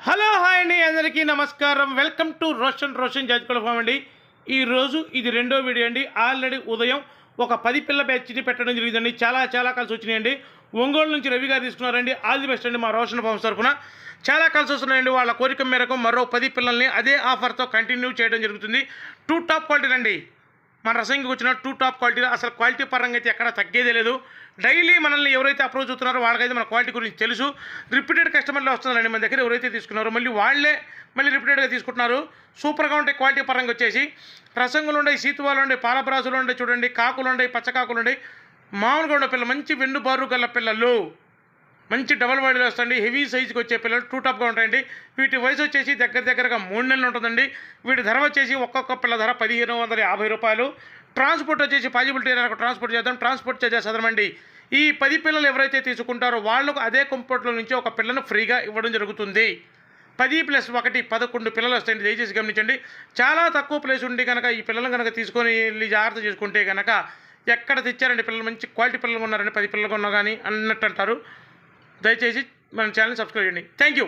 Hello hi అండి, అందరికీ నమస్కారం. వెల్కమ్ టు రోషన్ జాజికల్ ఫామ్ అండి. ఈరోజు ఇది రెండో వీడియో అండి. ఆల్రెడీ ఉదయం ఒక 10 పిల్ల బ్యాచ్ని పెట్టడం జరిగిందండి. చాలా కలిసి వచ్చినాయండి. ఒంగోలు నుంచి రవి గారు తీసుకున్నారండి. ఆల్ ది బెస్ట్ అండి. మా రోషన్ ఫామ్స్ తరఫున చాలా కలిసి వస్తున్నాయండి. వాళ్ళ కోరిక మేరకు మరో 10 పిల్లల్ని అదే ఆఫర్తో కంటిన్యూ చేయడం జరుగుతుంది. 2 టాప్ క్వాలిటీలు అండి. మన రసంకి వచ్చిన 2 టాప్ క్వాలిటీలు. అసలు క్వాలిటీ పరంగా అయితే ఎక్కడ తగ్గేదే లేదు. డైలీ మనల్ని ఎవరైతే అప్రోచ్ అవుతున్నారో వాళ్ళకైతే మన క్వాలిటీ గురించి తెలుసు. రిపీటెడ్ కస్టమర్లు వస్తున్నారండి మన దగ్గర. ఎవరైతే తీసుకున్నారో మళ్ళీ రిపీటెడ్గా తీసుకుంటున్నారు. సూపర్గా ఉంటాయి క్వాలిటీ పరంగా వచ్చేసి. రసంగులు ఉండే, సీతువాలు ఉండే, పాలబ్రాసులు ఉండే, చూడండి కాకులు ఉండే, పచ్చకాకులు ఉండే, మామూలుగా ఉండే పిల్లలు, మంచి వెన్ను బారు గల్ల పిల్లలు, మంచి డబల్ బాడీలు వస్తాయండి. హెవీ సైజుకి వచ్చే పిల్లలు 2 టాప్గా ఉంటాయండి. వీటి వయసు వచ్చేసి దగ్గరగా 3 నెలలు ఉంటుందండి. వీటి ధర వచ్చేసి ఒక్కొక్క పిల్ల ధర 1550 రూపాయలు. ట్రాన్స్పోర్ట్ వచ్చేసి పాజిబిలిటీ ట్రాన్స్పోర్ట్ చేద్దాం. ట్రాన్స్పోర్ట్ చార్జెస్ అదనమండి. ఈ 10 పిల్లలు ఎవరైతే తీసుకుంటారో వాళ్ళకు అదే కంపోర్ట్లో నుంచి ఒక పిల్లను ఫ్రీగా ఇవ్వడం జరుగుతుంది. 10+1 11 పిల్లలు వస్తాయండి. దయచేసి గమనించండి. చాలా తక్కువ ప్లేస్ ఉండి కనుక ఈ పిల్లలను కనుక తీసుకొని వెళ్ళి జాగ్రత్త చేసుకుంటే కనుక ఎక్కడ తెచ్చారండి పిల్లలు, మంచి క్వాలిటీ పిల్లలు ఉన్నారండి. 10 పిల్లలు ఉన్నా కానీ అన్నట్టు అంటారు. దయచేసి మన ఛానల్ సబ్స్క్రైబ్ చేయండి. Thank you.